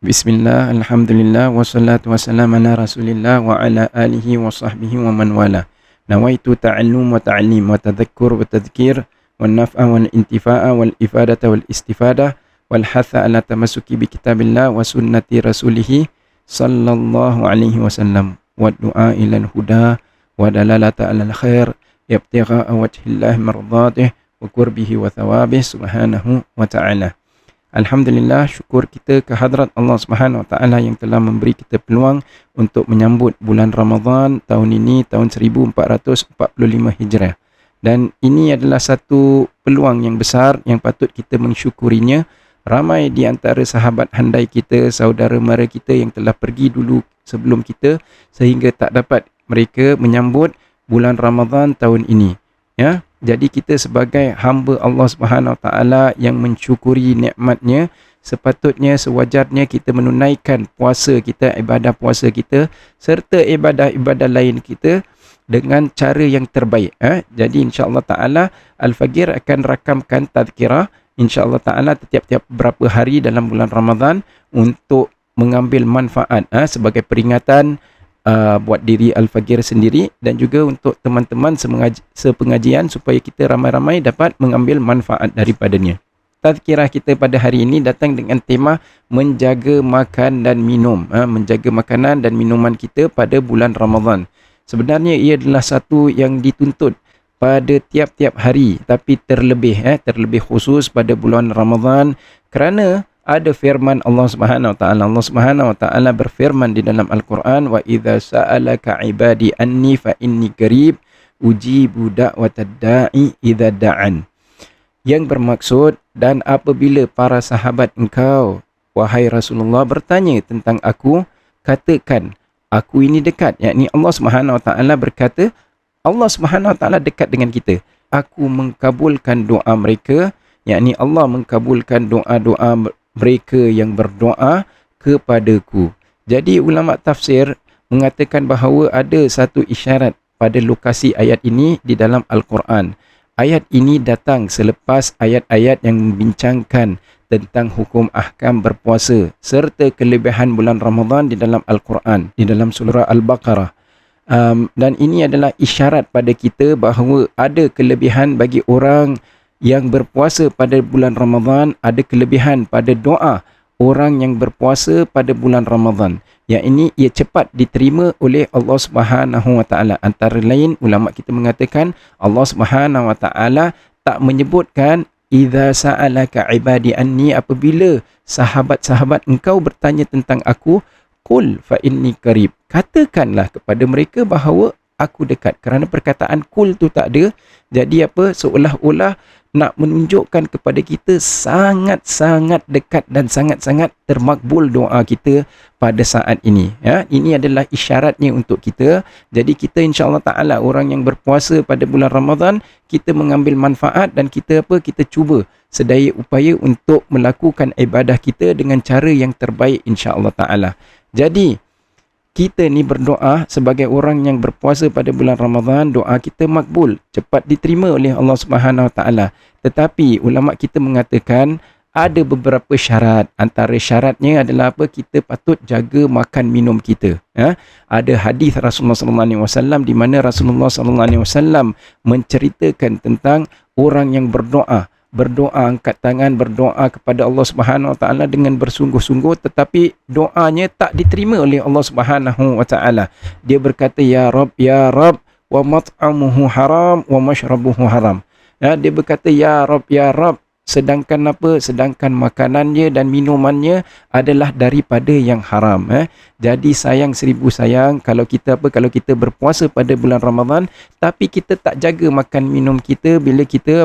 Bismillah, alhamdulillah, wassalatu wassalamu ala rasulillah wa ala alihi wa sahbihi wa man wala. Nawaitu ta'allum wa ta'lim wa tadhakkur wa tadhkir wa naf'a wal intifa'a wal ifadata wal istifadah wal hatha ala tamassuki bi kitabillah wa sunnati rasulih sallallahu alaihi wasallam wa du'a ilal huda wa dalalata alal khair yabtigha wajhillah mardhatih wa qurbihi wa thawabih subhanahu wa ta'ala. Alhamdulillah, syukur kita ke hadrat Allah Subhanahu Wa Taala yang telah memberi kita peluang untuk menyambut bulan Ramadan tahun ini, tahun 1445 Hijrah. Dan ini adalah satu peluang yang besar yang patut kita mensyukurinya. Ramai di antara sahabat handai kita, saudara mara kita yang telah pergi dulu sebelum kita sehingga tak dapat mereka menyambut bulan Ramadan tahun ini. Ya, jadi kita sebagai hamba Allah Subhanahu Wa Taala yang mensyukuri nikmatnya, sepatutnya sewajarnya kita menunaikan puasa kita, ibadah puasa kita serta ibadah-ibadah lain kita dengan cara yang terbaik. Jadi insya-Allah Taala Al-Fagir akan rakamkan tazkirah insya-Allah Taala tiap-tiap berapa hari dalam bulan Ramadan untuk mengambil manfaat sebagai peringatan buat diri Al-Fagir sendiri dan juga untuk teman-teman sepengajian supaya kita ramai-ramai dapat mengambil manfaat daripadanya. Tazkirah kita pada hari ini datang dengan tema menjaga makan dan minum, menjaga makanan dan minuman kita pada bulan Ramadan. Sebenarnya ia adalah satu yang dituntut pada tiap-tiap hari, tapi terlebih khusus pada bulan Ramadan kerana ada firman Allah Subhanahu Wa Taala. Allah Subhanahu Wa Taala berfirman di dalam Al-Quran, wa idza sa'alaka ibadi anni fa inni qarib ujibu da'watad da'i idza da'an. Yang bermaksud, dan apabila para sahabat engkau wahai Rasulullah bertanya tentang aku, katakan aku ini dekat. Yakni Allah Subhanahu Wa Taala berkata, Allah Subhanahu Wa Taala dekat dengan kita. Aku mengkabulkan doa mereka, yakni Allah mengkabulkan doa-doa mereka yang berdoa kepadaku. Jadi ulama tafsir mengatakan bahawa ada satu isyarat pada lokasi ayat ini di dalam Al-Quran. Ayat ini datang selepas ayat-ayat yang membincangkan tentang hukum ahkam berpuasa serta kelebihan bulan Ramadan di dalam Al-Quran, di dalam surah Al-Baqarah. Dan ini adalah isyarat pada kita bahawa ada kelebihan bagi orang yang berpuasa pada bulan Ramadan, ada kelebihan pada doa orang yang berpuasa pada bulan Ramadan. Yang ini ia cepat diterima oleh Allah Subhanahu Wa Taala. Antara lain ulama kita mengatakan Allah Subhanahu Wa Taala tak menyebutkan idza sa'alaka ibadi anni, apabila sahabat-sahabat engkau bertanya tentang aku, qul fa inni qarib, katakanlah kepada mereka bahawa aku dekat. Kerana perkataan kul tu tak ada, jadi seolah-olah nak menunjukkan kepada kita sangat-sangat dekat dan sangat-sangat termakbul doa kita pada saat ini. Ini adalah isyaratnya untuk kita. Jadi kita insya-Allah Taala orang yang berpuasa pada bulan Ramadan, kita mengambil manfaat dan kita cuba sedaya upaya untuk melakukan ibadah kita dengan cara yang terbaik insya-Allah Taala. Jadi kita ni berdoa sebagai orang yang berpuasa pada bulan Ramadan, doa kita makbul, cepat diterima oleh Allah Subhanahu Wa Taala. Tetapi ulama kita mengatakan ada beberapa syarat. Antara syaratnya adalah kita patut jaga makan minum kita. Ada hadis Rasulullah sallallahu alaihi wasallam di mana Rasulullah sallallahu alaihi wasallam menceritakan tentang orang yang berdoa, angkat tangan, berdoa kepada Allah Subhanahu Wa Taala dengan bersungguh-sungguh, tetapi doanya tak diterima oleh Allah Subhanahu Wa Taala. Dia berkata, ya Rab, wa mat'amuhu haram wa mashrabuhu haram. Dia berkata, ya Rab, sedangkan sedangkan makanannya dan minumannya adalah daripada yang haram. Jadi sayang seribu sayang kalau kita berpuasa pada bulan Ramadan tapi kita tak jaga makan minum kita bila kita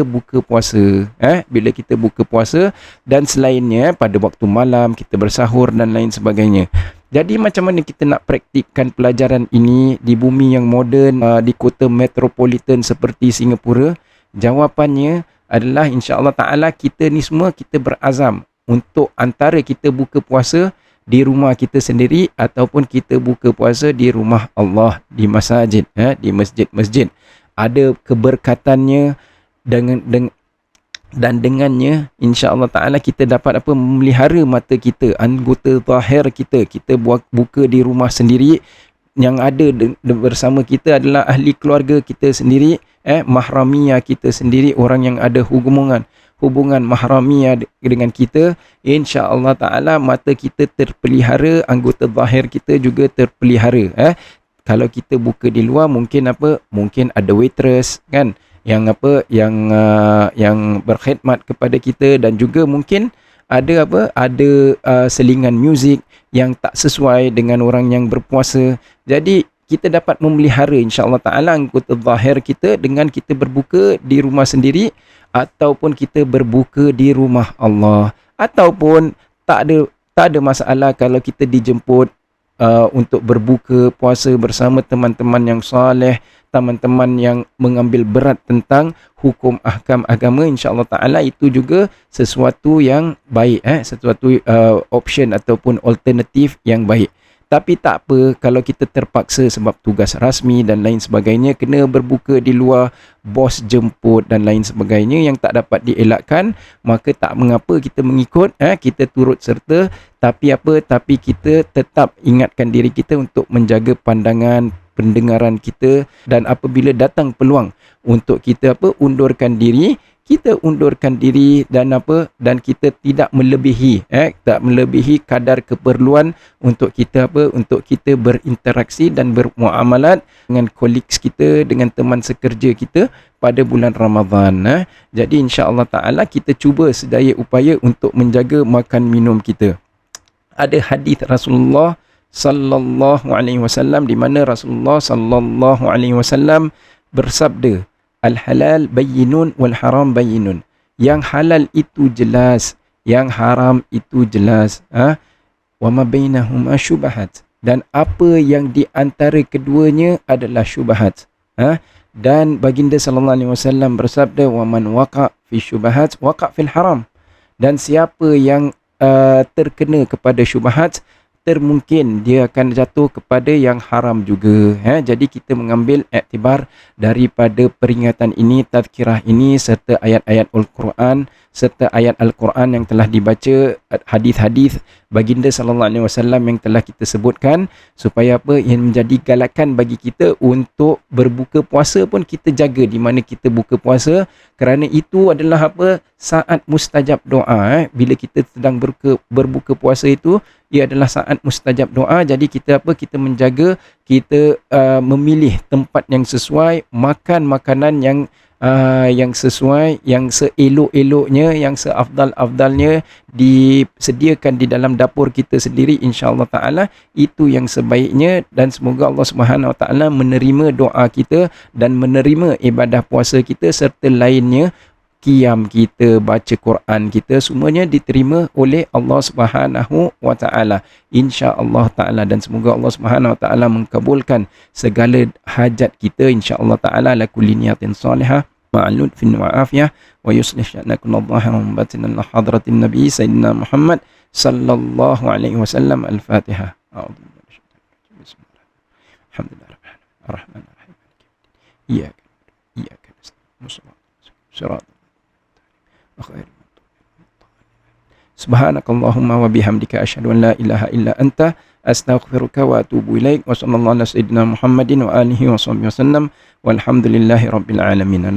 buka puasa. Bila kita buka puasa dan selainnya pada waktu malam kita bersahur dan lain sebagainya. Jadi macam mana kita nak praktikkan pelajaran ini di bumi yang moden, di kota metropolitan seperti Singapura? Jawapannya adalah insya-Allah Taala kita ni semua kita berazam untuk antara kita buka puasa di rumah kita sendiri ataupun kita buka puasa di rumah Allah, di masjid, di masjid-masjid. Ada keberkatannya dengan dan dengannya insya-Allah taala kita dapat apa, memelihara mata kita, anggota zahir kita. Kita buka di rumah sendiri, yang ada bersama kita adalah ahli keluarga kita sendiri, mahramiyah kita sendiri, orang yang ada hubungan mahramiyah dengan kita. Insya-Allah taala mata kita terpelihara, anggota zahir kita juga terpelihara. Kalau kita buka di luar, mungkin ada waitress kan, yang berkhidmat kepada kita, dan juga mungkin ada selingan muzik yang tak sesuai dengan orang yang berpuasa. Jadi kita dapat memelihara insya-Allah taala anggota zahir kita dengan kita berbuka di rumah sendiri, ataupun kita berbuka di rumah Allah, ataupun tak ada masalah kalau kita dijemput untuk berbuka puasa bersama teman-teman yang soleh, teman-teman yang mengambil berat tentang hukum ahkam agama. InsyaAllah ta'ala itu juga sesuatu yang baik, sesuatu option ataupun alternatif yang baik. Tapi tak apa kalau kita terpaksa sebab tugas rasmi dan lain sebagainya, kena berbuka di luar, bos jemput dan lain sebagainya yang tak dapat dielakkan, maka tak mengapa kita mengikut, kita turut serta. Tapi kita tetap ingatkan diri kita untuk menjaga pandangan, pendengaran kita, dan apabila datang peluang untuk kita undurkan diri, kita undurkan diri, dan kita tidak melebihi kadar keperluan untuk kita berinteraksi dan bermuamalat dengan colleagues kita, dengan teman sekerja kita pada bulan Ramadan. Jadi insya-Allah taala kita cuba sedaya upaya untuk menjaga makan minum kita. Ada hadis Rasulullah sallallahu alaihi wasallam di mana Rasulullah sallallahu alaihi wasallam bersabda, al-halal bayyinun wal haram bayyinun. Yang halal itu jelas, yang haram itu jelas. Wa ma bainahuma syubhat. Dan apa yang di antara keduanya adalah syubhat. Dan baginda sallallahu alaihi wasallam bersabda, wa man waqa fi syubhat waqa fil haram. Dan siapa yang terkena kepada syubhat, termungkin dia akan jatuh kepada yang haram juga. Jadi kita mengambil iktibar daripada peringatan ini, tazkirah ini, serta ayat-ayat Al-Quran, serta ayat Al-Quran yang telah dibaca, hadis-hadis baginda sallallahu alaihi wasallam yang telah kita sebutkan, supaya yang menjadi galakan bagi kita untuk berbuka puasa pun kita jaga di mana kita buka puasa, kerana itu adalah saat mustajab doa. Bila kita sedang berbuka puasa itu, ia adalah saat mustajab doa. Jadi kita menjaga, kita memilih tempat yang sesuai, makan makanan yang sesuai, yang seelok-eloknya, yang seafdal-afdalnya disediakan di dalam dapur kita sendiri. InsyaAllah ta'ala itu yang sebaiknya, dan semoga Allah Subhanahu Wa Ta'ala menerima doa kita dan menerima ibadah puasa kita serta lainnya, qiyam kita, baca Quran kita, semuanya diterima oleh Allah Subhanahu Wa Ta'ala, insya-Allah taala. Dan semoga Allah Subhanahu Wa Ta'ala mengkabulkan segala hajat kita, insya-Allah taala, ala kulli niyatin salihah ma'alud fin wa afiyah, wa yuslih sya'nakum Allahumma batinan la hadratin nabi sayyidina Muhammad sallallahu alaihi wasallam. Al-Fatihah. Alhamdulillah ar-Rahman ar-Rahim. Iyyaka nasta'in. Subhanakallahumma wa bihamdika asyhadu an la ilaha illa anta astaghfiruka wa atubu ilaik. Wa sallallahu ala sayyidina Muhammadin wa alihi wa sahbihi wasallam. Walhamdulillahi rabbil alamin.